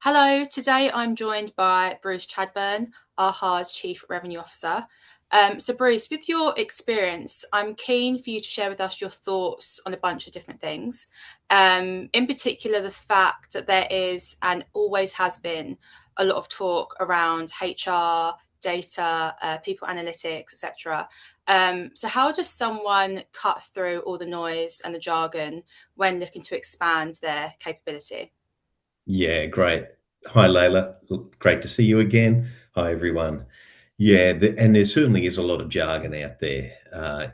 Hello, today I'm joined by Bruce Chadburn, AHA's Chief Revenue Officer. So, Bruce, with your experience, I'm keen for you to share with us your thoughts on a bunch of different things. In particular, the fact that there is and always has been a lot of talk around HR, data, people analytics, etc. So, how does someone cut through all the noise and the jargon when looking to expand their capability? Yeah, great. Hi, Layla. Great to see you again. Hi, everyone. Yeah, and there certainly is a lot of jargon out there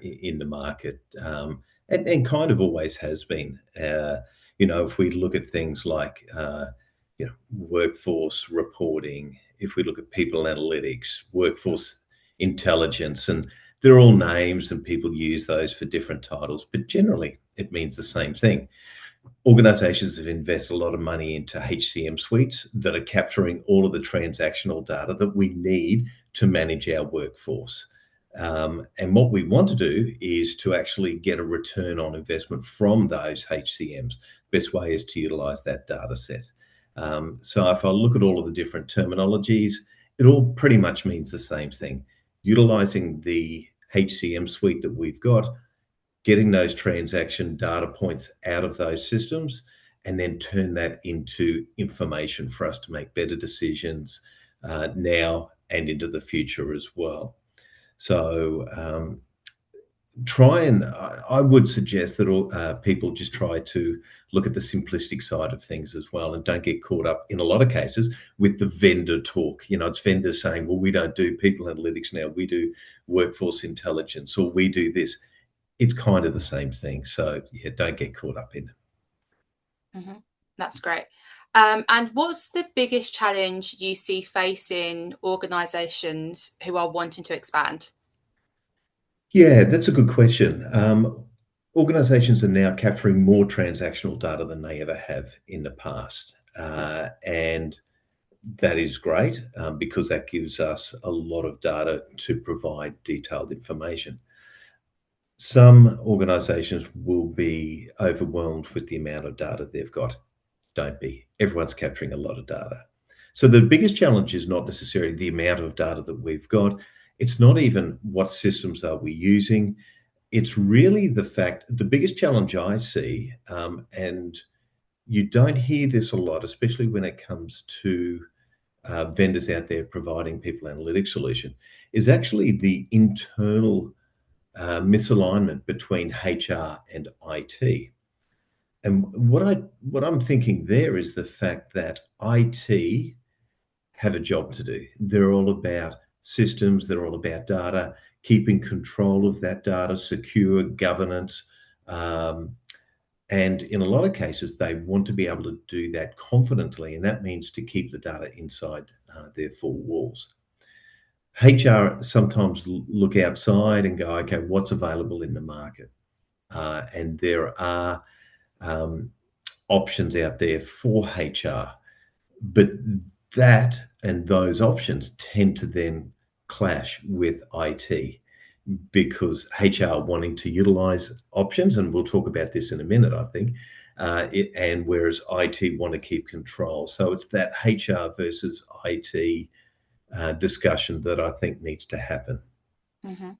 in the market, and kind of always has been. If we look at things like workforce reporting, if we look at people analytics, workforce intelligence, and they're all names, and people use those for different titles, but generally it means the same thing. Organizations have invested a lot of money into HCM suites that are capturing all of the transactional data that we need to manage our workforce. And what we want to do is to actually get a return on investment from those HCMs. Best way is to utilize that data set. So if I look at all of the different terminologies, it all pretty much means the same thing. Utilizing the HCM suite that we've got, getting those transaction data points out of those systems, and then turn that into information for us to make better decisions now and into the future as well. So I would suggest that people just try to look at the simplistic side of things as well, and don't get caught up in a lot of cases with the vendor talk. It's vendors saying, well, we don't do people analytics now, we do workforce intelligence, or we do this. It's kind of the same thing. So yeah, don't get caught up in it. That's great. And what's the biggest challenge you see facing organisations who are wanting to expand? Yeah, that's a good question. Organizations are now capturing more transactional data than they ever have in the past. And that is great because that gives us a lot of data to provide detailed information. Some organizations will be overwhelmed with the amount of data they've got. Don't be. Everyone's capturing a lot of data. So the biggest challenge is not necessarily the amount of data that we've got. It's not even what systems are we using. It's really the biggest challenge I see, and you don't hear this a lot, especially when it comes to vendors out there providing people analytics solution, is actually the internal misalignment between HR and IT. And what I'm thinking there is the fact that IT have a job to do. They're all about systems, they're all about data, keeping control of that data, secure governance. And in a lot of cases, they want to be able to do that confidently, and that means to keep the data inside their four walls. HR sometimes look outside and go, okay, what's available in the market? And there are options out there for HR, but that and those options tend to then clash with IT because HR wanting to utilize options, and we'll talk about this in a minute, I think, and whereas IT want to keep control. So it's that HR versus IT discussion that I think needs to happen. Mhm.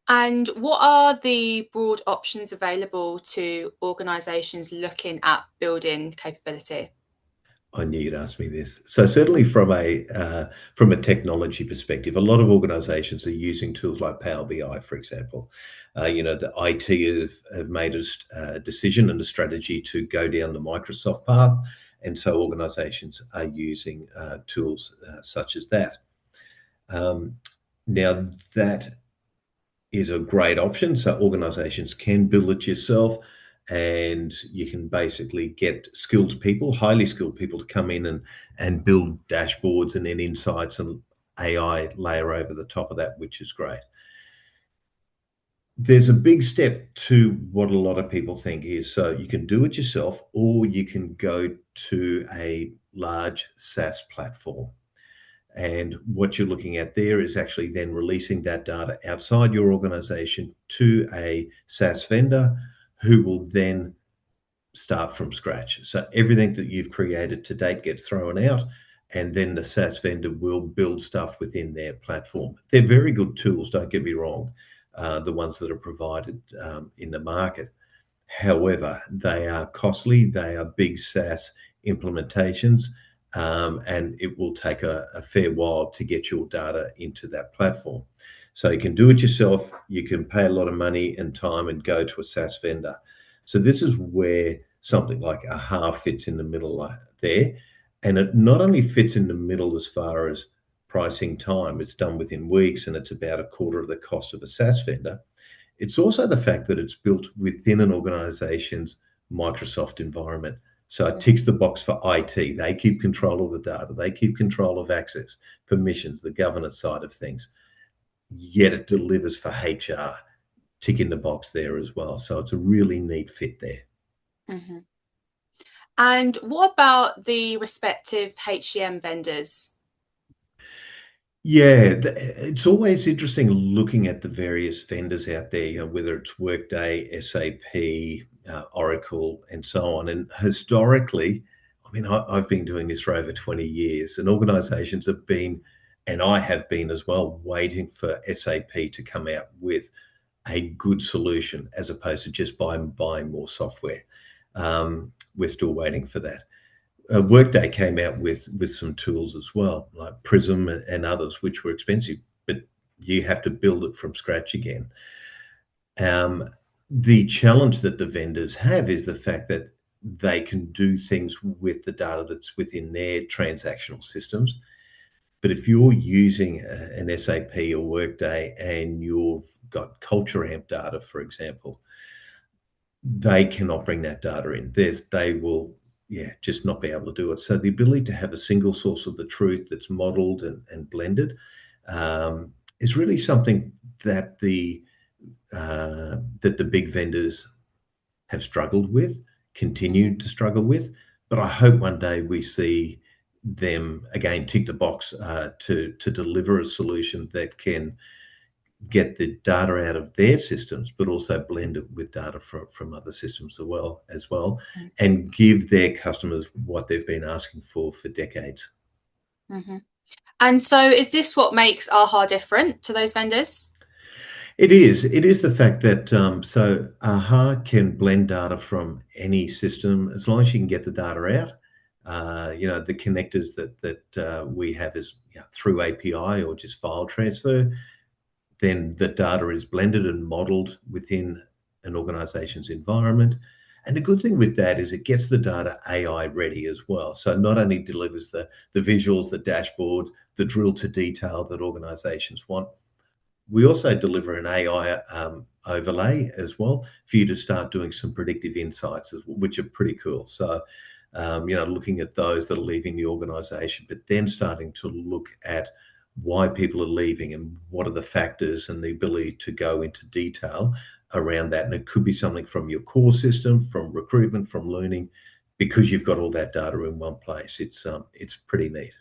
And what are the broad options available to organisations looking at building capability? I knew you'd ask me this. So certainly from a technology perspective, a lot of organisations are using tools like Power BI, for example. The IT have made a decision and a strategy to go down the Microsoft path, and so organisations are using tools such as that. Now that is a great option. So organizations can build it yourself, and you can basically get skilled people, highly skilled people to come in and build dashboards and then insights and AI layer over the top of that, which is great. There's a big step to what a lot of people think is, so you can do it yourself or you can go to a large SaaS platform. And what you're looking at there is actually then releasing that data outside your organization to a SaaS vendor who will then start from scratch. So everything that you've created to date gets thrown out, and then the SaaS vendor will build stuff within their platform. They're very good tools, don't get me wrong, the ones that are provided in the market. However, they are costly, they are big SaaS implementations, and it will take a fair while to get your data into that platform. So you can do it yourself, you can pay a lot of money and time and go to a SaaS vendor. So this is where something like AHA fits in the middle there. And it not only fits in the middle as far as pricing time, it's done within weeks and it's about a quarter of the cost of a SaaS vendor. It's also the fact that it's built within an organization's Microsoft environment. So it ticks the box for IT. They keep control of the data. They keep control of access, permissions, the governance side of things. Yet it delivers for HR, ticking the box there as well. So it's a really neat fit there. Mm-hmm. And what about the respective HCM vendors? Yeah, it's always interesting looking at the various vendors out there, whether it's Workday, SAP, Oracle, and so on. And historically, I mean, I've been doing this for over 20 years, and organizations have been, and I have been as well, waiting for SAP to come out with a good solution as opposed to just buying more software. We're still waiting for that. Workday came out with some tools as well, like Prism and others, which were expensive, but you have to build it from scratch again. The challenge that the vendors have is the fact that they can do things with the data that's within their transactional systems. But if you're using an SAP or Workday and you've got Culture Amp data, for example, they cannot bring that data in. They will just not be able to do it. So the ability to have a single source of the truth that's modeled and blended is really something that the big vendors have struggled with, continued to struggle with. But I hope one day we see them again tick the box to deliver a solution that can get the data out of their systems, but also blend it with data from other systems as well, and give their customers what they've been asking for decades. Mm-hmm. And so is this what makes AHA different to those vendors? It is. It is the fact that so AHA can blend data from any system as long as you can get the data out. The connectors that we have is through API or just file transfer. Then the data is blended and modeled within an organization's environment. And the good thing with that is it gets the data AI ready as well. So it not only delivers the visuals, the dashboards, the drill to detail that organizations want, we also deliver an AI overlay as well for you to start doing some predictive insights, which are pretty cool. So, looking at those that are leaving the organization, but then starting to look at why people are leaving and what are the factors, and the ability to go into detail around that. And it could be something from your core system, from recruitment, from learning, because you've got all that data in one place. It's pretty neat.